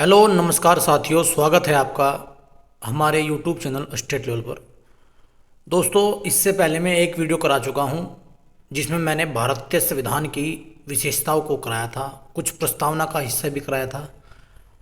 Hello नमस्कार साथियों, स्वागत है आपका हमारे यूट्यूब चैनल स्टेट लेवल पर। दोस्तों, इससे पहले मैं एक वीडियो करा चुका हूं जिसमें मैंने भारतीय संविधान की विशेषताओं को कराया था, कुछ प्रस्तावना का हिस्सा भी कराया था।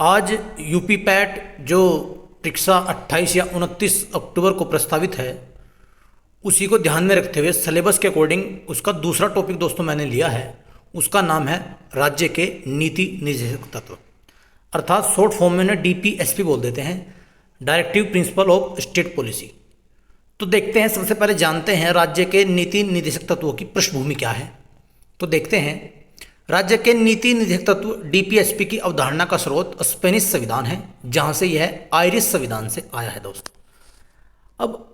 आज यूपी पैट जो परीक्षा 28 या 29 अक्टूबर को प्रस्तावित है, उसी को ध्यान में रखते हुए सिलेबस के अकॉर्डिंग उसका दूसरा टॉपिक दोस्तों मैंने लिया है। उसका नाम है राज्य के नीति निर्देशक तत्व, अर्थात शॉर्ट फॉर्म में डीपीएसपी बोल देते हैं, directive principle of state policy. तो देखते हैं, सबसे पहले जानते हैं राज्य के नीति निर्देशक तत्वों की पृष्ठभूमि क्या है। तो देखते हैं, राज्य के नीति निर्देशक तत्व डीपीएसपी की अवधारणा का स्रोत स्पेनिश संविधान है, जहां से यह आयरिश संविधान से आया है दोस्तों। अब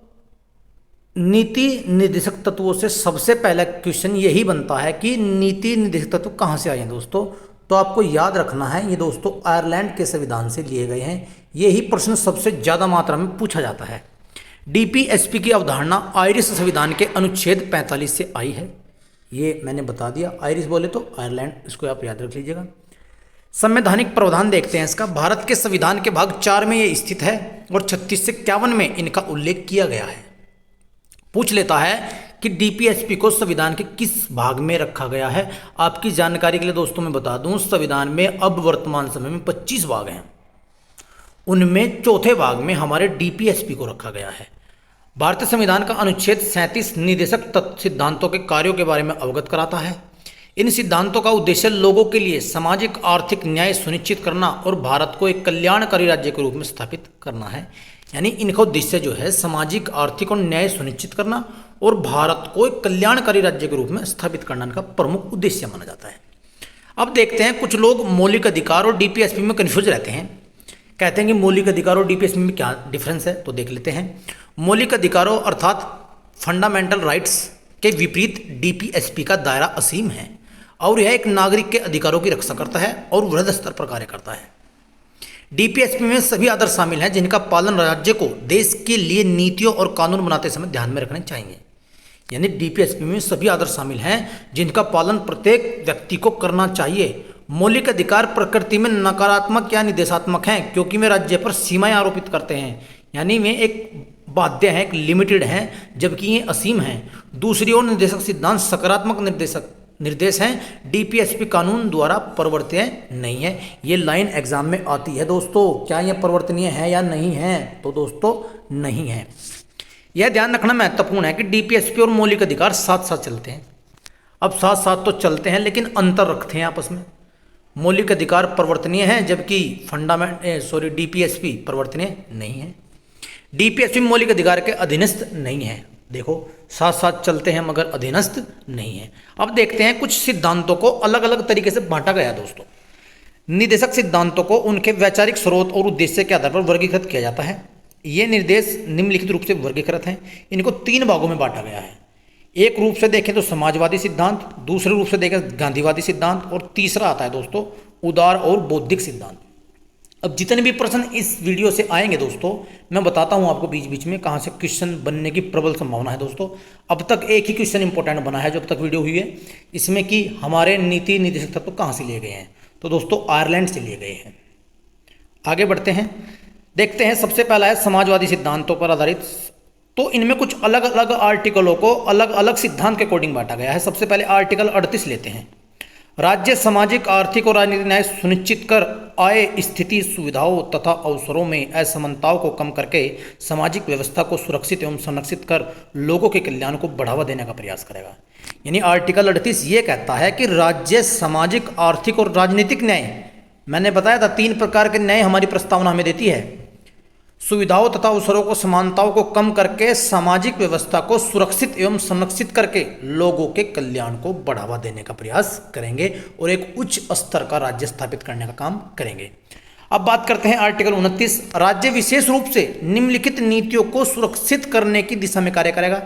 नीति निर्देशक तत्वों से सबसे पहला क्वेश्चन यही बनता है कि नीति निर्देशक तत्व कहाँ से आए हैं दोस्तों। तो आपको याद रखना है, ये दोस्तों आयरलैंड के संविधान से लिए गए हैं। यही प्रश्न सबसे ज़्यादा मात्रा में पूछा जाता है। डीपीएसपी की अवधारणा आयरिश संविधान के अनुच्छेद 45 से आई है। ये मैंने बता दिया, आयरिश बोले तो आयरलैंड, इसको आप याद रख लीजिएगा। संवैधानिक प्रावधान देखते हैं इसका। भारत के संविधान के भाग 4 में ये स्थित है और 36 से 51 में इनका उल्लेख किया गया है। पूछ लेता है कि डीपीएसपी को संविधान के किस भाग में रखा गया है। आपकी जानकारी के लिए दोस्तों मैं बता दूं, संविधान में अब वर्तमान समय में 25 भाग हैं। उनमें चौथे भाग में हमारे डीपीएसपी को रखा गया है। भारतीय संविधान का अनुच्छेद 37 निर्देशक तत्व सिद्धांतों के कार्यों के बारे में अवगत कराता है। इन सिद्धांतों का उद्देश्य लोगों के लिए सामाजिक आर्थिक न्याय सुनिश्चित करना और भारत को एक कल्याणकारी राज्य के रूप में स्थापित करना है। यानी इनका उद्देश्य जो है सामाजिक आर्थिक और न्याय सुनिश्चित करना और भारत को एक कल्याणकारी राज्य के रूप में स्थापित करना इनका प्रमुख उद्देश्य माना जाता है। अब देखते हैं, कुछ लोग मौलिक अधिकार और डीपीएसपी में कन्फ्यूज रहते हैं। कहते हैं कि मौलिक अधिकार और डीपीएसपी में क्या डिफरेंस है, तो देख लेते हैं। मौलिक अधिकारों अर्थात फंडामेंटल राइट्स के विपरीत डीपीएसपी का दायरा असीम है और यह एक नागरिक के अधिकारों की रक्षा करता है और वृहद स्तर पर कार्य करता है। डीपीएसपी में सभी आदर्श शामिल हैं जिनका पालन राज्य को देश के लिए नीतियों और कानून बनाते समय ध्यान में रखने चाहिए। यानी डीपीएसपी में सभी आदर्श शामिल हैं जिनका पालन प्रत्येक व्यक्ति को करना चाहिए। मौलिक अधिकार प्रकृति में नकारात्मक या निर्देशात्मक हैं क्योंकि वे राज्य पर सीमाएं आरोपित करते हैं। यानी वे एक बाध्य हैं, एक लिमिटेड हैं, जबकि ये असीम हैं। दूसरी ओर निर्देशक सिद्धांत सकारात्मक निर्देश हैं, डीपीएसपी कानून द्वारा परिवर्तनीय नहीं है। ये लाइन एग्जाम में आती है दोस्तों। क्या ये परिवर्तनीय है या नहीं है, तो दोस्तों नहीं है। यह ध्यान रखना महत्वपूर्ण है कि डीपीएसपी और मौलिक अधिकार साथ साथ चलते हैं। अब साथ साथ तो चलते हैं लेकिन अंतर रखते हैं आपस में। मौलिक अधिकार परिवर्तनीय है जबकि डीपीएसपी परिवर्तनीय नहीं है। डीपीएसपी मौलिक अधिकार के अधीनस्थ नहीं है। देखो, साथ साथ चलते हैं मगर अधीनस्थ नहीं है। अब देखते हैं, कुछ सिद्धांतों को अलग अलग तरीके से बांटा गया दोस्तों। निर्देशक सिद्धांतों को उनके वैचारिक स्रोत और उद्देश्य के आधार पर वर्गीकृत किया जाता है। ये निर्देश निम्नलिखित रूप से वर्गीकृत हैं। इनको 3 भागों में बांटा गया है। एक रूप से देखें तो समाजवादी सिद्धांत, दूसरे रूप से देखें गांधीवादी सिद्धांत और तीसरा आता है दोस्तों उदार और बौद्धिक सिद्धांत। अब जितने भी प्रश्न इस वीडियो से आएंगे दोस्तों, मैं बताता हूं आपको बीच बीच में कहां से क्वेश्चन बनने की प्रबल संभावना है दोस्तों। अब तक एक ही क्वेश्चन इंपॉर्टेंट बना है जो अब तक वीडियो हुई है, इसमें कि हमारे नीति निर्देशक तत्व कहां से लिए गए हैं, तो दोस्तों आयरलैंड से लिए गए हैं। आगे बढ़ते हैं, देखते हैं। सबसे पहला है समाजवादी सिद्धांतों पर आधारित। तो इनमें कुछ अलग अलग आर्टिकलों को अलग अलग सिद्धांत के अकॉर्डिंग बांटा गया है। सबसे पहले आर्टिकल 38 लेते हैं। राज्य सामाजिक आर्थिक और राजनीतिक न्याय सुनिश्चित कर आय स्थिति सुविधाओं तथा अवसरों में असमानताओं को कम करके सामाजिक व्यवस्था को सुरक्षित एवं संरक्षित कर लोगों के कल्याण को बढ़ावा देने का प्रयास करेगा। यानी आर्टिकल 38 ये कहता है कि राज्य सामाजिक आर्थिक और राजनीतिक न्याय, मैंने बताया था 3 प्रकार के न्याय हमारी प्रस्तावना हमें देती है। सुविधाओं तथा अवसरों को समानताओं को कम करके सामाजिक व्यवस्था को सुरक्षित एवं संरक्षित करके लोगों के कल्याण को बढ़ावा देने का प्रयास करेंगे और एक उच्च स्तर का राज्य स्थापित करने का काम करेंगे। अब बात करते हैं आर्टिकल 29। राज्य विशेष रूप से निम्नलिखित नीतियों को सुरक्षित करने की दिशा में कार्य करेगा।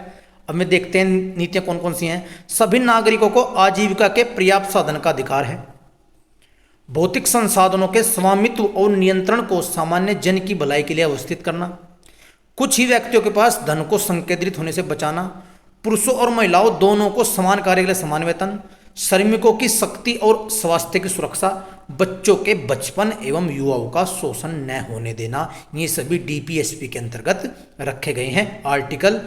अब में देखते हैं नीतियां कौन कौन सी हैं। सभी नागरिकों को आजीविका के पर्याप्त साधन का अधिकार है। भौतिक संसाधनों के स्वामित्व और नियंत्रण को सामान्य जन की भलाई के लिए अवस्थित करना। कुछ ही व्यक्तियों के पास धन को संकेंद्रित होने से बचाना। पुरुषों और महिलाओं दोनों को समान कार्य के लिए समान वेतन। श्रमिकों की शक्ति और स्वास्थ्य की सुरक्षा, बच्चों के बचपन एवं युवाओं का शोषण न होने देना, ये सभी डीपीएसपी के अंतर्गत रखे गए हैं, आर्टिकल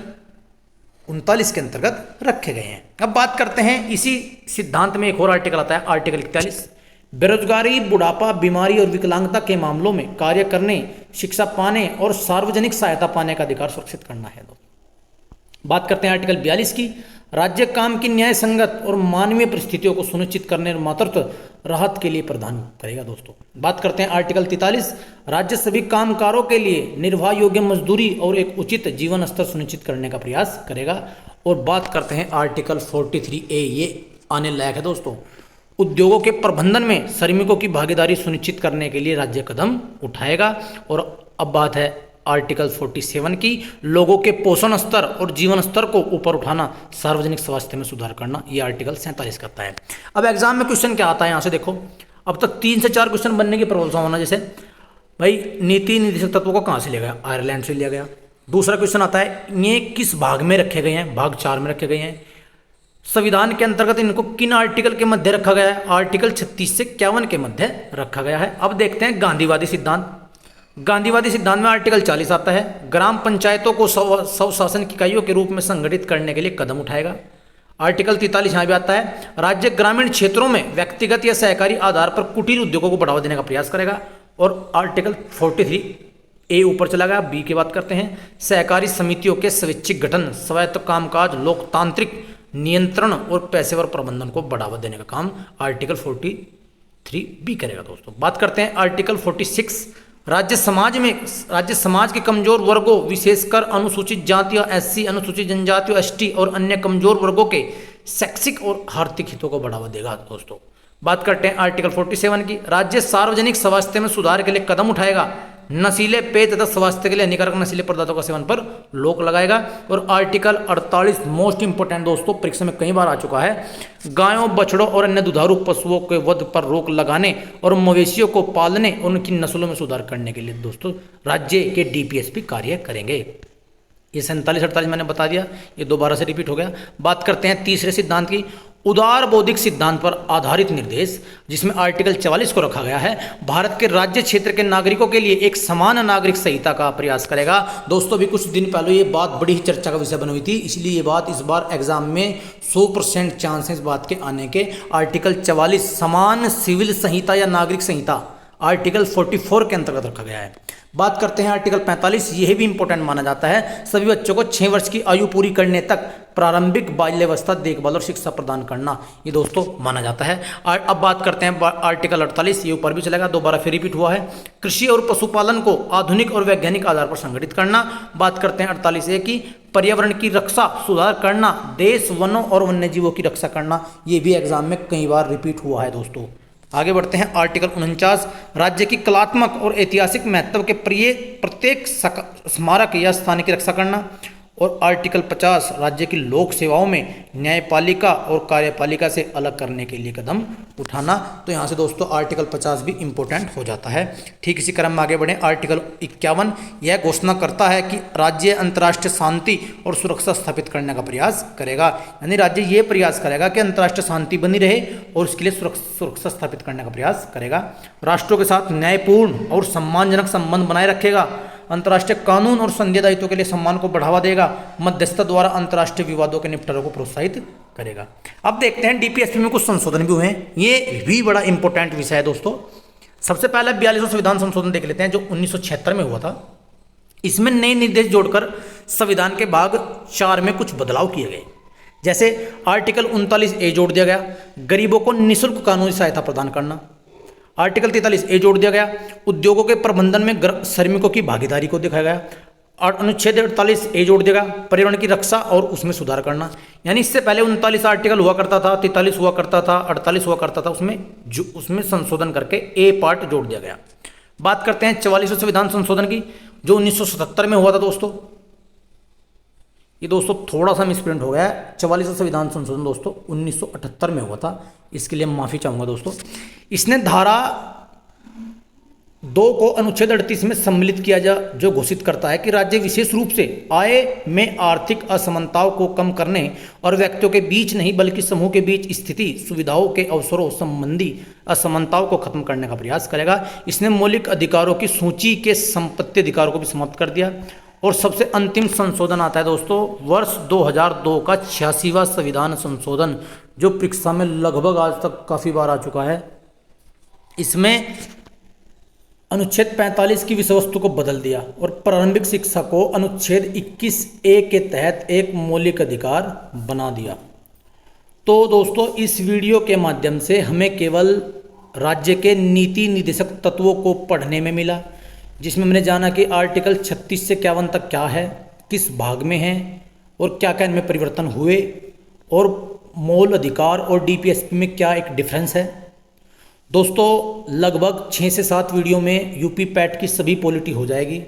39 के अंतर्गत रखे गए हैं। अब बात करते हैं इसी सिद्धांत में एक और आर्टिकल आता है, आर्टिकल 41। बेरोजगारी, बुढ़ापा, बीमारी और विकलांगता के मामलों में कार्य करने, शिक्षा पाने और सार्वजनिक सहायता पाने का अधिकार सुरक्षित करना है। बात करते हैं आर्टिकल 42 की। राज्य काम की न्याय संगत और मानवीय परिस्थितियों को सुनिश्चित करने और मातृत्व राहत के लिए प्रदान करेगा। दोस्तों बात करते हैं आर्टिकल 43। राज्य सभी कामगारों के लिए निर्वाह योग्य मजदूरी और एक उचित जीवन स्तर सुनिश्चित करने का प्रयास करेगा। और बात करते हैं आर्टिकल 43A, ये आने लायक है दोस्तों। उद्योगों के प्रबंधन में श्रमिकों की भागीदारी सुनिश्चित करने के लिए राज्य कदम उठाएगा। और अब बात है आर्टिकल 47 की, लोगों के पोषण स्तर और जीवन स्तर को ऊपर उठाना, सार्वजनिक स्वास्थ्य में सुधार करना, ये आर्टिकल 47 करता है। अब एग्जाम में क्वेश्चन क्या आता है यहाँ से देखो, अब तक 3 से 4 क्वेश्चन बनने की प्रबल संभावना। जैसे भाई नीति निर्देशक तत्वों को कहाँ से लिया गया, आयरलैंड से लिया गया। दूसरा क्वेश्चन आता है ये किस भाग में रखे गए हैं, भाग 4 में रखे गए हैं। संविधान के अंतर्गत इनको किन आर्टिकल के मध्य रखा गया है, आर्टिकल 36 से 51 के मध्य रखा गया है। अब देखते हैं गांधीवादी सिद्धांत। गांधीवादी सिद्धांत में आर्टिकल 40 आता है, ग्राम पंचायतों को स्वशासन इकाइयों के रूप में संगठित करने के लिए कदम उठाएगा। आर्टिकल 43 यहाँ भी आता है, राज्य ग्रामीण क्षेत्रों में व्यक्तिगत या सहकारी आधार पर कुटीर उद्योगों को बढ़ावा देने का प्रयास करेगा। और आर्टिकल 43A ऊपर चला गया, बी की बात करते हैं, सहकारी समितियों के स्वैच्छिक गठन, स्वायत्त कामकाज, लोकतांत्रिक नियंत्रण और पेशेवर प्रबंधन को बढ़ावा देने का काम आर्टिकल 43B करेगा। दोस्तों बात करते हैं आर्टिकल 46। राज्य समाज के कमजोर वर्गों, विशेषकर अनुसूचित जातियों, SC, अनुसूचित जनजातियों, ST और अन्य कमजोर वर्गों के शैक्षिक और आर्थिक हितों को बढ़ावा देगा। दोस्तों बात करते हैं आर्टिकल 47 की। राज्य सार्वजनिक स्वास्थ्य में सुधार के लिए कदम उठाएगा, नशीले पेय तथा स्वास्थ्य के लिए हानिकारक नशीले पदार्थों का सेवन पर रोक लगाएगा। और आर्टिकल 48 मोस्ट इंपोर्टेंट दोस्तों, परीक्षा में कई बार आ चुका है, गायों, बछड़ों और अन्य दुधारू पशुओं के वध पर रोक लगाने और मवेशियों को पालने और उनकी नस्लों में सुधार करने के लिए दोस्तों राज्य के डीपीएसपी कार्य करेंगे। ये 47-48 मैंने बता दिया, ये दोबारा से रिपीट हो गया। बात करते हैं तीसरे सिद्धांत की, उदार बौद्धिक सिद्धांत पर आधारित निर्देश, जिसमें आर्टिकल 44 को रखा गया है, भारत के राज्य क्षेत्र के नागरिकों के लिए एक समान नागरिक संहिता का प्रयास करेगा। दोस्तों अभी कुछ दिन पहले ये बात बड़ी ही चर्चा का विषय बनी हुई थी, इसलिए ये बात इस बार एग्जाम में 100% चांस है इस बात के आने के। आर्टिकल 44 समान सिविल संहिता या नागरिक संहिता आर्टिकल 44 के अंतर्गत रखा गया है। बात करते हैं आर्टिकल 45, यह भी इंपॉर्टेंट माना जाता है, सभी बच्चों को 6 वर्ष की आयु पूरी करने तक प्रारंभिक बाल्यावस्था देखभाल और शिक्षा प्रदान करना, ये दोस्तों माना जाता है। अब बात करते हैं आर्टिकल 48, ये ऊपर भी चलेगा, दोबारा फिर रिपीट हुआ है, कृषि और पशुपालन को आधुनिक और वैज्ञानिक आधार पर संगठित करना। बात करते हैं 48A की, पर्यावरण की रक्षा सुधार करना, देश, वनों और वन्यजीवों की रक्षा करना, ये भी एग्जाम में कई बार रिपीट हुआ है। दोस्तों आगे बढ़ते हैं आर्टिकल 49, राज्य की कलात्मक और ऐतिहासिक महत्व के प्रत्येक स्मारक या स्थान की रक्षा करना। और आर्टिकल 50, राज्य की लोक सेवाओं में न्यायपालिका और कार्यपालिका से अलग करने के लिए कदम उठाना। तो यहाँ से दोस्तों आर्टिकल 50 भी इम्पोर्टेंट हो जाता है। ठीक इसी क्रम में आगे बढ़ें, आर्टिकल 51 यह घोषणा करता है कि राज्य अंतर्राष्ट्रीय शांति और सुरक्षा स्थापित करने का प्रयास करेगा, यानी राज्य ये प्रयास करेगा कि अंतर्राष्ट्रीय शांति बनी रहे और इसके लिए सुरक्षा स्थापित करने का प्रयास करेगा। राष्ट्रों के साथ न्यायपूर्ण और सम्मानजनक संबंध बनाए रखेगा, अंतर्राष्ट्रीय कानून और संघीय दायित्वों के लिए सम्मान को बढ़ावा देगा, मध्यस्थता द्वारा अंतर्राष्ट्रीय विवादों के निपटारे को प्रोत्साहित करेगा। अब देखते हैं डीपीएसपी में कुछ संशोधन भी हुए हैं, ये भी बड़ा इंपॉर्टेंट विषय है दोस्तों। सबसे पहले 42वां संविधान संशोधन देख लेते हैं जो 1976 में हुआ था। इसमें नए निर्देश जोड़कर संविधान के भाग 4 में कुछ बदलाव किए गए, जैसे आर्टिकल 39A जोड़ दिया गया, गरीबों को निःशुल्क कानूनी सहायता प्रदान करना। आर्टिकल 43A जोड़ दिया गया, उद्योगों के प्रबंधन में श्रमिकों की भागीदारी को दिखाया गया। और अनुच्छेद 48A जोड़ दिया गया, पर्यावरण की रक्षा और उसमें सुधार करना। यानी इससे पहले 39 आर्टिकल हुआ करता था, 43 हुआ करता था, 48 हुआ करता था, उसमें संशोधन करके ए पार्ट जोड़ दिया गया। बात करते हैं 44वें संविधान संशोधन की जो 1977 में हुआ था दोस्तों। ये दोस्तों थोड़ा सा मिसप्रिंट हो गया है, 44वां संविधान संशोधन दोस्तों 1978 में हुआ था, इसके लिए माफ़ी चाहूँगा दोस्तों। इसने धारा दो को अनुच्छेद 38 में सम्मिलित किया जा, जो घोषित करता है कि राज्य विशेष रूप से आय में आर्थिक असमानताओं को कम करने और व्यक्तियों के बीच नहीं बल्कि समूह के बीच स्थिति सुविधाओं के अवसरों संबंधी असमानताओं को खत्म करने का प्रयास करेगा। इसने मौलिक अधिकारों की सूची के संपत्ति अधिकारों को भी समाप्त कर दिया। और सबसे अंतिम संशोधन आता है दोस्तों वर्ष 2002 का 86वां संविधान संशोधन, जो परीक्षा में लगभग आज तक काफ़ी बार आ चुका है। इसमें अनुच्छेद 45 की विषय वस्तु को बदल दिया और प्रारंभिक शिक्षा को अनुच्छेद 21A के तहत एक मौलिक अधिकार बना दिया। तो दोस्तों इस वीडियो के माध्यम से हमें केवल राज्य के नीति निर्देशक तत्वों को पढ़ने में मिला, जिसमें हमने जाना कि आर्टिकल 36 से 51 तक क्या है, किस भाग में है और क्या क्या इनमें परिवर्तन हुए, और मूल अधिकार और डीपीएसपी में क्या एक डिफरेंस है। दोस्तों लगभग 6 से 7 वीडियो में यूपी पैट की सभी पॉलिटी हो जाएगी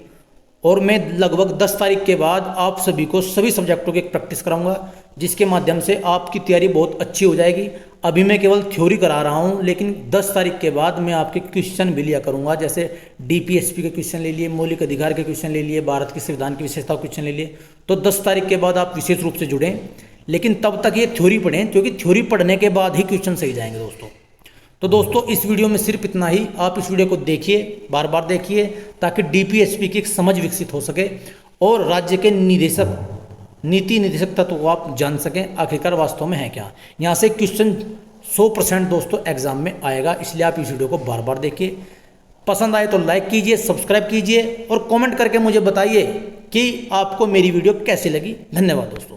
और मैं लगभग 10 तारीख के बाद आप सभी को सभी सब्जेक्टों की एक प्रैक्टिस कराऊंगा, जिसके माध्यम से आपकी तैयारी बहुत अच्छी हो जाएगी। अभी मैं केवल थ्योरी करा रहा हूं, लेकिन 10 तारीख के बाद मैं आपके क्वेश्चन भी लिया करूंगा। जैसे डीपीएसपी के क्वेश्चन ले लिए, मौलिक अधिकार के क्वेश्चन ले लिए, भारत के संविधान की विशेषता क्वेश्चन ले लिए। तो 10 तारीख के बाद आप विशेष रूप से जुड़ें, लेकिन तब तक ये थ्योरी पढ़ें, क्योंकि थ्योरी पढ़ने के बाद ही क्वेश्चन सही जाएंगे दोस्तों। तो दोस्तों इस वीडियो में सिर्फ इतना ही। आप इस वीडियो को देखिए, बार बार देखिए, ताकि डीपीएसपी की एक समझ विकसित हो सके और राज्य के नीति निर्देशक तत्व को आप जान सकें आखिरकार वास्तव में है क्या। यहाँ से क्वेश्चन 100% दोस्तों एग्जाम में आएगा, इसलिए आप इस वीडियो को बार बार देखिए। पसंद आए तो लाइक कीजिए, सब्सक्राइब कीजिए और कमेंट करके मुझे बताइए कि आपको मेरी वीडियो कैसी लगी। धन्यवाद दोस्तों।